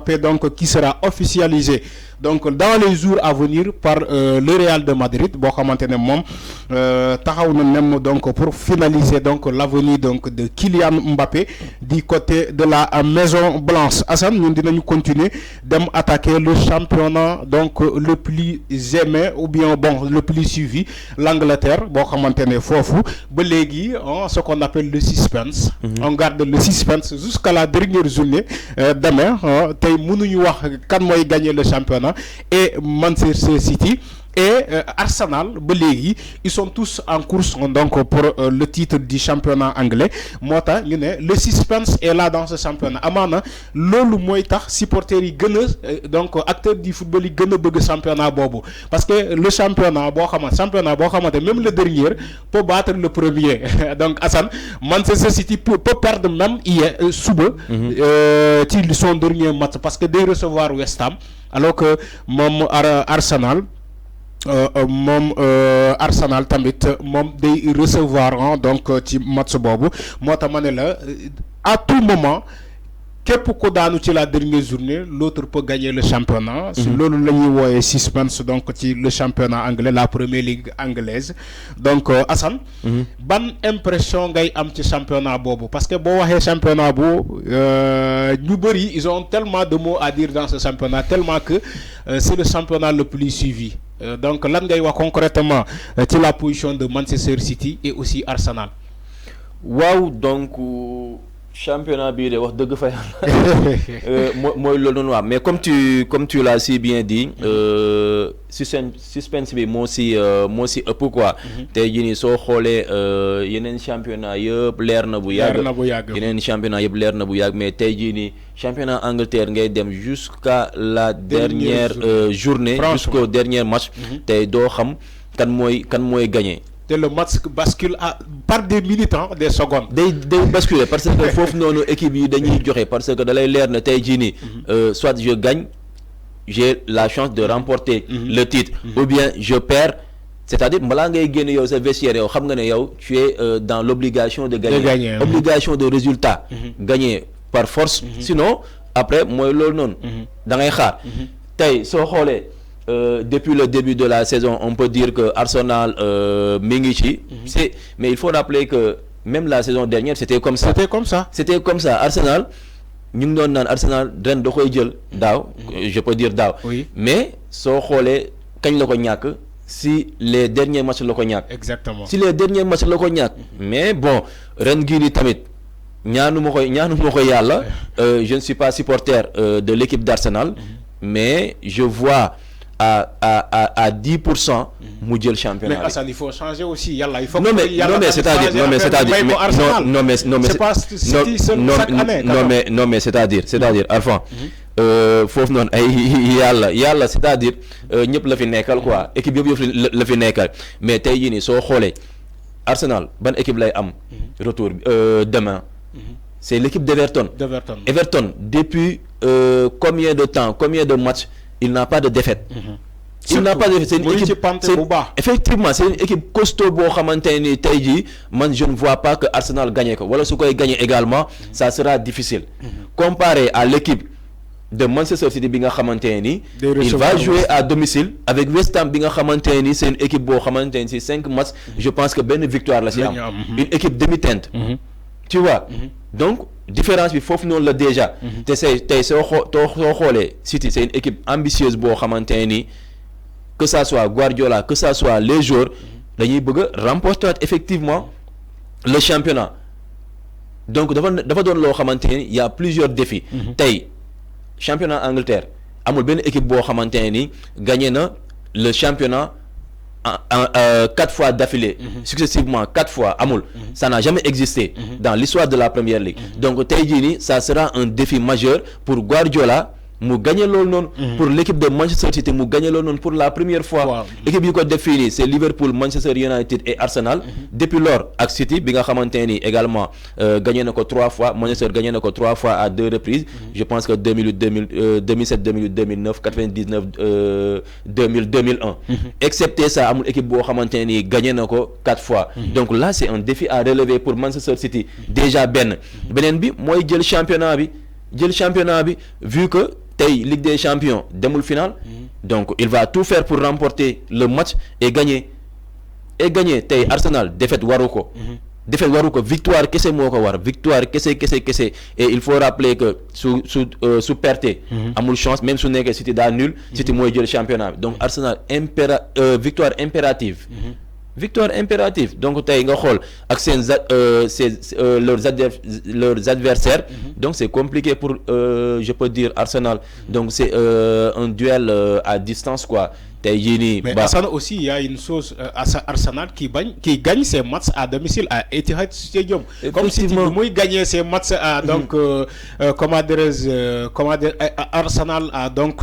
Mbappé donc qui sera officialisé donc dans les jours à venir par le Real de Madrid boo xamante ne moom taxaw na nem donc pour finaliser donc l'avenir donc de Kylian Mbappé du côté de la Maison Blanche. Assane ñun dinañu continuer dem attaquer le championnat donc le plus aimé ou bien bon le plus suivi, l'Angleterre boo xamante ne foofu ba léegi ce qu'on appelle le suspense. On garde le suspense jusqu'à la dernière journée demain tey mënuñu wax kan mooy gagner le championnat et Manchester City et Arsenal ba léegi ils sont tous en course donc pour le titre du championnat anglais moo tax ñu ne le suspense est là dans ce championnat amaana loolu mooy tax supporters yi gën a donc acteurs du football yi gën a bëgg championnat boobu parce que le championnat boo xamante même le dernier peut battre le premier donc Assane Manchester City peut perdre même hier suba ci son dernier match parce que day recevoir West Ham alors que moom Arsenal Arsenal tamit moom day recevoir donc ci match boobu moo tax ma ne la à tout moment képp ko daanu ci la dernière journée l'autre peut gagner le championnat. si loolu la ñuy wooyee suspense donc ci le championnat anglais la première ligue anglaise donc Assane. ban impression ngay am ci championnat boobu parce que boo waxee championnat boobu ñu bëri ils ont tellement de mots à dire dans ce championnat tellement que c'est le championnat le plus suivi. Donc lan ngay wax concrètement ci la position de Manchester City et aussi Arsenal. waaw donc championnat bii de wax dëgg fa yàlla mooy loolu noonu waaw mais comme tu l'as si bien dit suspense bi moo si ëpp quoi. tey jii nii soo xoolee yeneen championnat yëpp leer na bu yàgg yeneen championnat yëpp leer na bu yàgg mais tey jii nii championnat Angleterre ngay dem jusqu'à la dernière journée jusqu'au dernier match tey doo xam kan mooy gagné. te le match bascule par des minutes des secondes. day basculer parce que foofu noonu équipe yi dañuy joxe parce que da lay leer na tey jii nii soit je gagne j'ai la chance de remporter le titre ou bien je perds c'est-à-dire balaa ngay génn yow sa vestiaire yow xam nga ne yow tu es dans l'obligation de gagner obligation de résultat gagner par force sinon après mooy loolu noonu da ngay xaar tey soo xoolee depuis le début de la saison on peut dire que Arsenal mi ngi ci mais il faut rappeler que même la saison dernière c'était comme ça Arsenal ñu ngi doon naan Arsenal ren da koy jël daaw je peux dire daaw mais soo xoolee kañ la ko ñàkk si les derniers matchs la ko ñàkk exactement si les derniers matchs la ko ñàkk mais bon ren gii nii tamit ñaanu ma ko yàlla je ne suis pas supporter de l'équipe d'Arsenal mais je vois à 10% mu jël championnat. Mais Assane il faut changer aussi yàlla il faut. non mais c'est-à-dire c'est-à-dire Alphon foofu noonu ay yàlla c'est-à-dire ñëpp la fi nekkal quoi équipe yëpp la fi nekkal mais tey jii nii soo xoolee Arsenal ban équipe lay am retour demain c'est l'équipe d'Everton depuis combien de temps combien de matchs il n'a pas de défaite. Il n'a pas de défaite. Effectivement, c'est une équipe costaud boo xamante ni tey jii man je ne vois pas que Arsenal gagne ko wala su koy gagner également ça sera difficile. Comparé à l'équipe de Manchester City bi nga xamante ni il va jouer à domicile avec West Ham bi nga xamante ni c'est une équipe boo xamante ni si 5 matchs je pense que benn victoire la si am. Une équipe demi-teinte. Tu vois. Donc différence bi foofu noonu la déjà te tey soo xoolee City c'est une équipe ambitieuse boo xamante ni que ça soit Guardiola que ça soit les joueurs dañuy bëgg a remporter effectivement le championnat donc dafa doon loo xamante ni y a plusieurs défis tey championnat Angleterre amul benn équipe boo xamante ni gagné na le championnat en 4 fois d'affilée successivement 4 fois amul ça n'a jamais existé dans l'histoire de la première ligue donc tey jii nii ça sera un défi majeur pour Guardiola mu gagner loolu noonu pour l'équipe de Manchester City mu gagner loolu noonu pour la première fois équipe yi ko def fii nii c'est Liverpool Manchester United et Arsenal depuis lors ak City bi nga xamante ni également gagné na ko 3 fois Manchester gagné na ko 3 fois à 2 reprises je pense que 2008 2007 2008 2009 99 2000 2001 excepté ça amul équipe boo xamante ni gagné na ko 4 fois donc là c'est un défi à relever pour Manchester City déjà beneen bi mooy jël championnat bi vu que tey Ligue des Champions demul finale. Donc il va tout faire pour remporter le match et gagner tey Arsenal défaite waru ko. Victoire kese moo ko war victoire kese et il faut rappeler que su perte amul chance même su nekkee City daa nul City mooy jël championnat bi donc Arsenal victoire impérative donc tey nga xool ak leurs adversaires donc c'est compliqué pour je peux dire Arsenal donc c'est un duel à distance quoi. Mais Arsenal aussi, il y a une chose, Arsenal qui gagne ses matchs à domicile à Etihad Stadium. Comme si il gagnait ses matchs à donc Arsenal à donc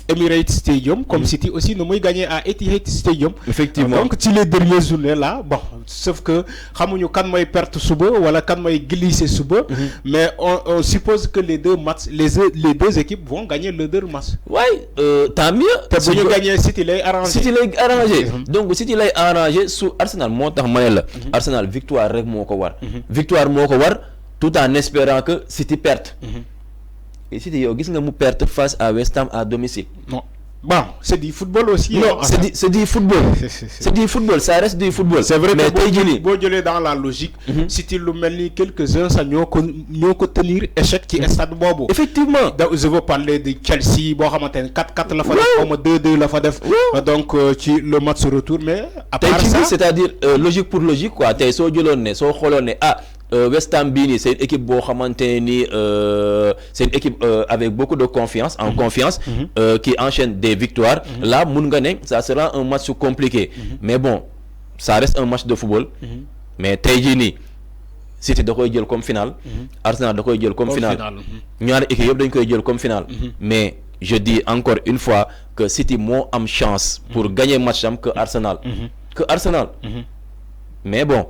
Emirates Stadium, comme City aussi nous gagné à Etihad Stadium. Effectivement. Donc si les dernières journées là, bon, sauf que xamuñu kan moy perte suba wala kan moy glisser suba, mais on suppose que les deux matchs, les deux équipes vont gagner les deux matchs. Ouais, tant mieux. Si ñu gagner City lay arrangé. Donc City lay arrangé sous Arsenal moo tax ma ne la Arsenal victoire rek moo ko war tout en espérant que City perte et City yow gis nga mu perte face à West Ham à domicile. Non. Bon, c'est du football aussi. Non, c'est du football. C'est du football, ça reste du football. C'est vrai mais que dans la logique, si tu le mets quelques-uns, ça n'y a tenir échec qui est stade bobo. Effectivement. Donc, je veux parler de Chelsea, 4-4 la fois, 2-2 la fois. Donc, le match retour, mais à part ça. C'est-à-dire, logique pour logique, quoi. T'es so jolone, so xolone, West Ham Bini, c'est une équipe c'est une équipe avec beaucoup de confiance, qui enchaîne des victoires. Là, Mungane, ça sera un match compliqué. Mais bon, ça reste un match de football. Mais Tejini, City doit jouer comme finale, Arsenal doit jouer comme finale. Nous avons équipe doit jouer comme finale. Mais je dis encore une fois que City a une chance pour gagner le match que Arsenal. Mais bon.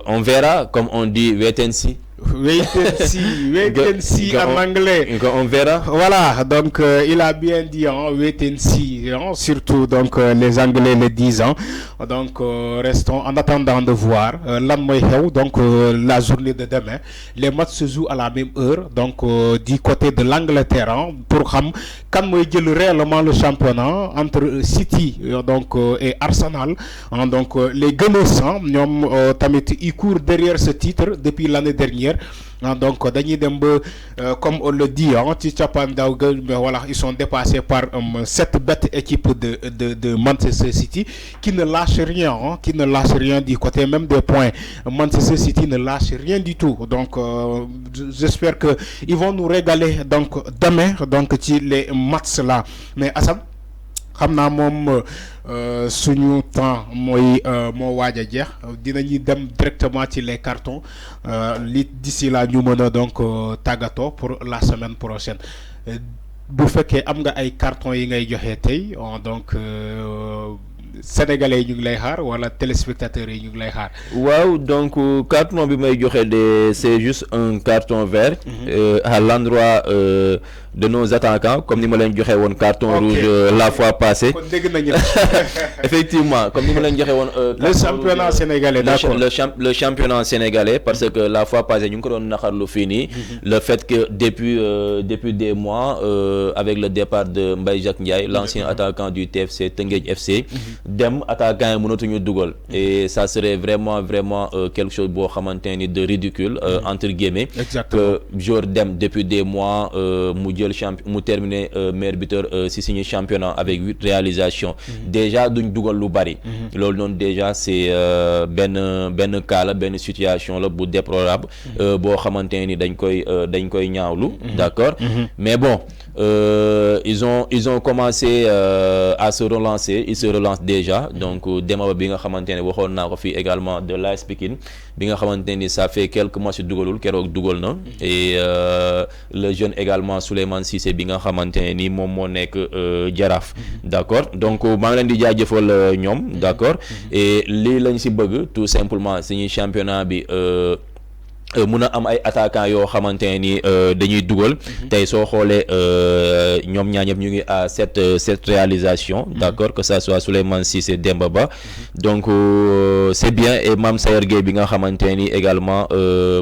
On verra, comme on dit, wait and see. Wait and see en anglais. On verra. Voilà, donc il a bien dit wait and see, surtout donc les Anglais le disent. Donc restons en attendant de voir donc la journée de demain. Les matchs se jouent à la même heure, donc du côté de l'Angleterre pour quand moi jël réellement le championnat entre City donc et Arsenal. Donc les Gunners tamit ils courent derrière ce titre depuis l'année dernière. Donc comme on le dit mais voilà, ils sont dépassés par cette bête équipe de Manchester City qui ne lâche rien du côté même des points. Manchester City ne lâche rien du tout. Donc j'espère que ils vont nous régaler donc demain donc les matchs là. Mais Assam xamna mom suñu temps moy mo waja jeex dinañu dem directement ci les cartons d'ici là ñu mëna donc tagato pour la semaine prochaine bu fekkee am nga ay cartons yi ngay joxe tay donc sénégalais ñu ngi lay xaar wala téléspectateurs yi ñu ngi lay xaar. Waaw donc carton bi may joxe c'est juste un carton vert à l'endroit de nos attaquants comme ni ma leen joxe woon carton rouge la fois passée. Kon dégg nañu effectivement comme ni ma leen joxe woon le championnat sénégalais d'accord le championnat sénégalais parce que la fois passée ñu ngi ko doon naxarlu fii nii le fait que depuis des mois avec le départ de Mbaye Jacques Ndiaye l'ancien attaquant du TFC Teungueth FC dem attaquant yi mënatuñu dugal et ça serait vraiment quelque chose boo xamante ni de ridicule entre guillemets. Exactement. Que joueur dem depuis des mois mu terminé meilleur buteur si suñu championnat avec 8 réalisations. Déjà duñ dugal lu bari. Loolu noonu déjà c'est benn cas la benn situation la bu déplorable boo xamante ni dañ koy ñaawlu. D'accord. Mais bon ils ont commencé à se relancer, ils se relancent déjà. Donc Demba bi nga xamante ne waxoon naa ko fii également de l'AS Pikine bi nga xamante ni ça fait quelques matchs dugalul keroog dugal na et le jeune également Souleymane Cissé bi nga xamante ni moom moo nekk Jaraaf. D'accord donc maa ngi leen di jaajëfal ñoom. D'accord et lii lañ si bëgg tout simplement suñuy championnat bi mun a am ay attaquants yoo xamante ni dañuy dugal tey soo xoolee ñoom ñaar ñëpp ñu ngi à cette réalisation d'accord que ça soit Souleymane Cissé Demba Ba donc c'est bien et Mame Sayer Gueye bi nga xamante ni également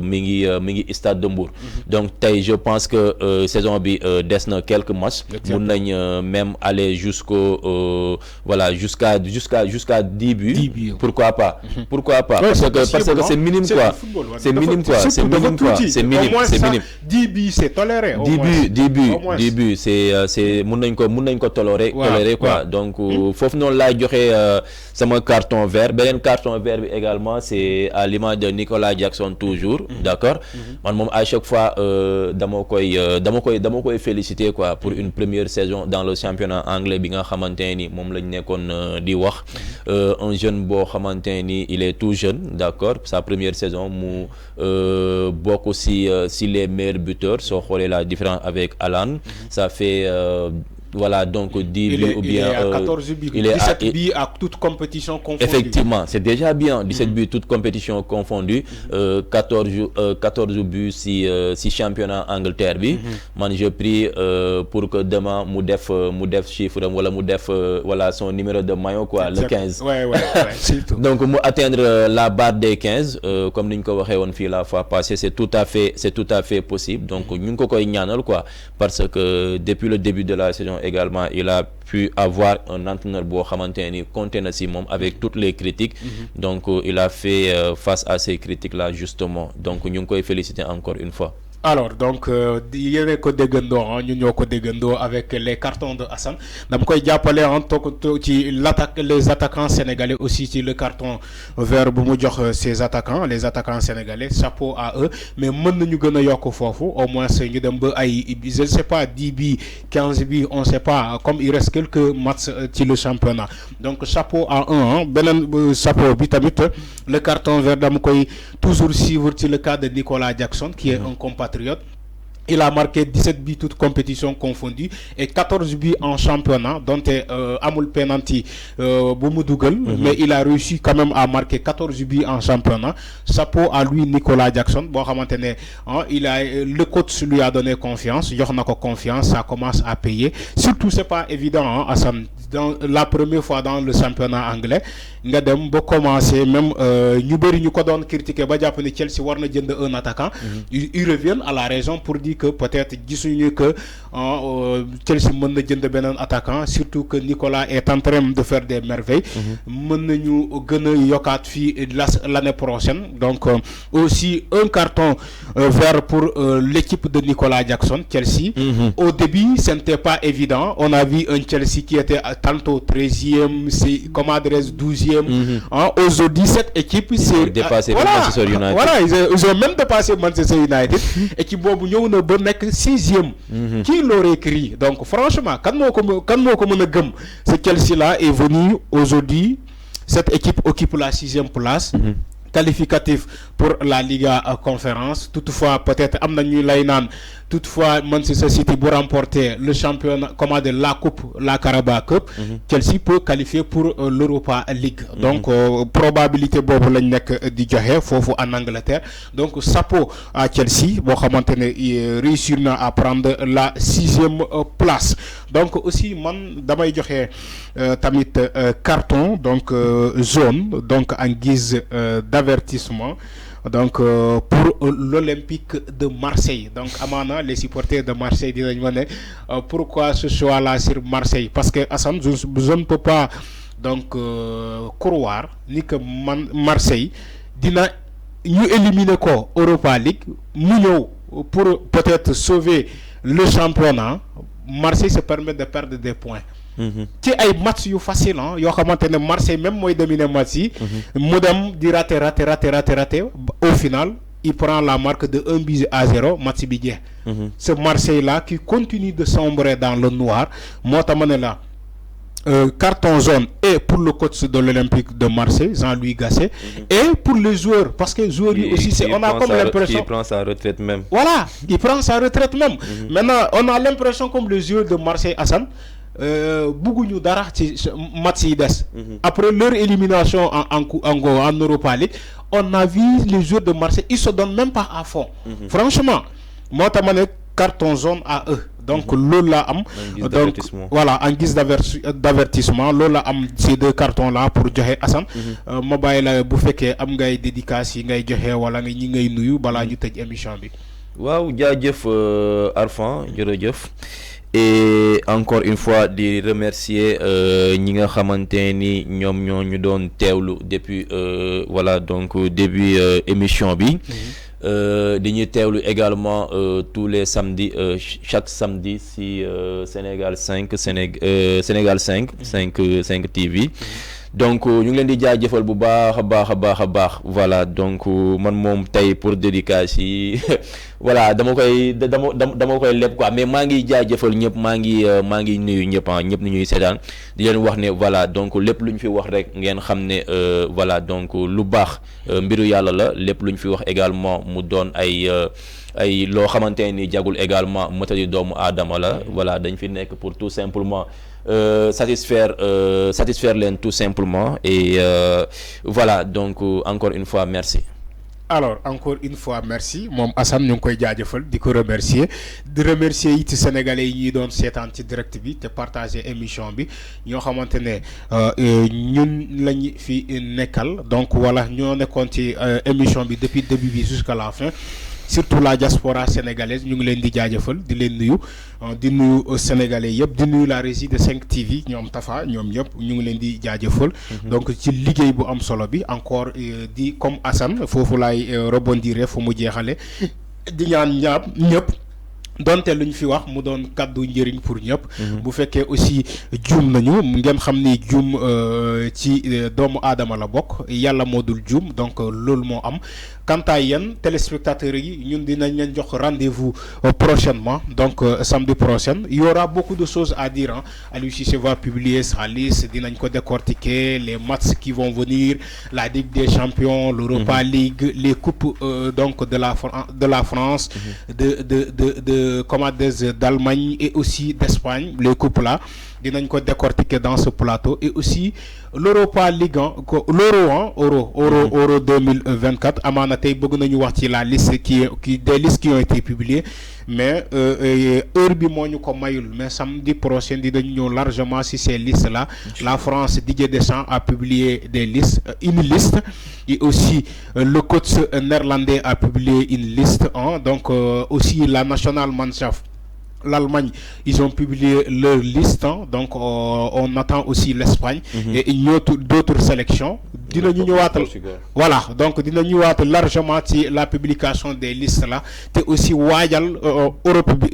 mi ngi Stade de Mbour donc tey je pense que saison bi des na quelques matchs mun nañ même aller voilà jusqu'à 10 buts pourquoi pas parce que c'est minime quoi c'est minime quoi c'est minime quoi c'est minime 10 buts c'est toléré 10 buts c'est mun nañ ko tolérer quoi donc foofu noonu laay joxe sama carton vert beneen carton vert bi également c'est à l'image de Nicolas Jackson toujours d'accord man moom à chaque fois dama koy féliciter quoi pour une première saison dans le championnat anglais bi nga xamante ni moom lañ nekkoon di wax un jeune boo xamante ni il est tout jeune d'accord sa première saison mu bokk si les meilleurs buteurs soo xoolee la différence avec Alan ça fait voilà donc 10 buts ou bien il est à 14 buts 17 buts à toute compétition confondue effectivement c'est déjà bien 17 buts toute compétition confondue 14 buts si championnat Angleterre bi man je prie pour que demain mu def chiffre wala mu def voilà son numéro de maillot quoi le 15 ouais donc mu atteindre la barre des 15 comme ni ñu ko waxee woon fii la fois passée c'est tout à fait possible donc ñu ngi ko koy ñaanal quoi parce que depuis le début de la saison également il a pu avoir un entraîneur boo xamante ni compté na si moom avec toutes les critiques donc il a fait face à ces critiques là justement donc ñu ngi koy féliciter encore une fois. Alors donc yéen ko déggandoo ñu ñoo ko déggandoo avec les cartons de Assane dama koy jàppale en toog ci les attaquants sénégalais aussi ci le carton vert bu mu jox les attaquants sénégalais chapeau à eux mais mën nañu gën a yokk foofu au moins ñu dem ba ay je ne sais pas 10 buts 15 buts on sait pas comme il reste quelques matchs ci le championnat donc chapeau à eux beneen chapeau bi tamit le carton vert dama koy toujours suivre ci le cas de Nicolas Jackson qui est un compatriote. Il a marqué 17 buts toutes compétitions confondues et 14 buts en championnat dont amul penalty bu mu dugal mais il a réussi quand même à marquer 14 buts en championnat chapeau à lui Nicolas Jackson boo xamante ne le coach lui a donné confiance jox na ko confiance ça commence à payer surtout c'est pas évident Assane dans la première fois dans le championnat anglais nga dem ba commencer même ñu bëri ñu ko doon critiquer ba jàpp ne Chelsea war na jënd un attaquant ils reviennent à la raison pour dire que peut-être gisuñu que Chelsea mën na jënd beneen attaquant surtout que Nicolas est en train de faire des merveilles mën nañu gën a yokkaat fii l'année prochaine donc aussi un carton vert pour l'équipe de Nicolas Jackson Chelsea au début ce n'était pas évident on a vu un Chelsea qui était tantôt 13e c'est comme adresse 12e aujourd'hui cette équipe c'est dépassé Manchester United voilà ils ont même dépassé Manchester United équipe boobu ñëw na ba nekk 6e qui l'aurait écrit donc franchement kan moo ko mën a gëm ce Chelsea là est venu aujourd'hui cette équipe occupe la 6e place qualificatif pour la Liga Conférence toutefois peut-être am na ñuy lay naan toutefois Manchester City bu remporter le championnat la coupe la Carabao Cup Chelsea peut qualifier pour l'Europa League donc probabilité boobu lañ nekk di joxe foofu en Angleterre donc chapeau à Chelsea boo xamante ne réussir na à prendre la 6e place donc aussi man damay joxe tamit carton donc jaune donc en guise d'avertissement donc pour l'Olympique de Marseille donc amaana les supporters de Marseille dinañ ma ne pourquoi ce choix là sur Marseille parce que Assane je ne peux pas donc croire ni que Marseille dina ñu éliminer ko Europa League mu ñëw pour peut-être sauver le championnat Marseille se permet de perdre des points ci ay match yu facile yoo xamante ne Marseille même mooy dominer match yi mu dem di rater au final il prend la marque de 1-0 match bi jeex ce Marseille là qui continue de sombrer dans le noir moo tax ma ne la carton jaune et pour le coach de l'Olympique de Marseille Jean-Louis Gasset et pour les joueurs parce que joueurs yi aussi c'est on a comme l'impression il prend sa retraite même voilà il prend sa retraite même maintenant on a l'impression comme les joueurs de Marseille Assane bugguñu dara ci match yi des. Après leur élimination en Europa League, on a vu les joueurs de Marseille, ils se donnent même pas à fond. Franchement, moi t'as mané carton jaune à eux. Donc Lola am donc voilà en guise d'avertissement Lola am ces deux cartons là pour joxe Assane ma bàyyi la bu fekkee am ngay dédicace yi ngay joxe wala nga ñi ngay nuyu balaa ñu tëj émission bi. waaw jaajëf Arfan jërëjëf et encore une fois di remercier ñi nga xamante ni ñoom ñoo ñu doon teewlu depuis voilà donc début émission bi. dañuy teewlu également tous les samedis chaque samedi si Sénégal 5 Sénégal 5 TV donc ñu ngi leen di jaajëfal bu baax a baax voilà donc man moom tey pour dédicace yi voilà dama koy leb quoi mais maa ngi jaajëfal ñëpp maa ngi nuyu ñëpp ñëpp ni ñuy seetaan di leen wax ne voilà donc lépp lu ñu fi wax rek ngeen xam ne voilà donc lu baax mbiru yàlla la lépp lu ñu fi wax également mu doon ay loo xamante ni jagul également matadi doomu aadama la voilà dañ fi nekk pour tout simplement satisfaire leen tout simplement et voilà donc encore une fois merci. Alors encore une fois merci moom Assane ñu ngi koy jaajëfal di ko remercier it sénégalais yi ñuy doon seetaan ci direct bi te partager émission bi ñoo xamante ne ñun lañ fi nekkal donc voilà ñoo nekkoon ci émission bi depuis début bi jusqu'à la fin. Surtout la diaspora sénégalaise ñu ngi leen di jaajëfal di leen nuyu di nuyu sénégalais yëpp di nuyu la régie de 5 TV ñoom Tafa ñoom ñëpp ñu ngi leen di jaajëfal. Donc ci liggéey bu am solo bi encore di comme Assane foofu laay rebondir fu mu jeexale di ñaan ñëpp. donte lu ñu fi wax mu doon kaddu njëriñ pour ñëpp. bu fekkee aussi juum nañu ngeen xam ni juum ci doomu aadama la bokk yàlla moo dul juum donc loolu moo am. Quant à yéen téléspectateurs yi ñun dinañ leen jox rendez-vous prochainement donc samedi prochain il y aura beaucoup de choses à dire hein. Aliou Cissé va publier sa liste dinañ ko décortiquer les matchs qui vont venir la Ligue des Champions l'Europa League les coupes donc de la France de d'Allemagne et aussi d'Espagne les coupes là dinañ ko décortiquer dans ce plateau et aussi l'Europa League Euro 2024 amaana tey bëgg nañu wax ci la liste qui des listes qui ont été publiées mais heure bi moo ñu ko mayul mais samedi prochain dinañu ñëw largement si ces listes là la France Didier Deschamps a publié une liste et aussi le coach néerlandais a publié une liste donc aussi la National Mannschaft l'Allemagne ils ont publié leur liste donc on attend aussi l'Espagne et d'autres sélections dinañu ñëwaatal voilà donc dinañu ñëwaatal largement ci la publication des listes là te aussi waajal Europe bi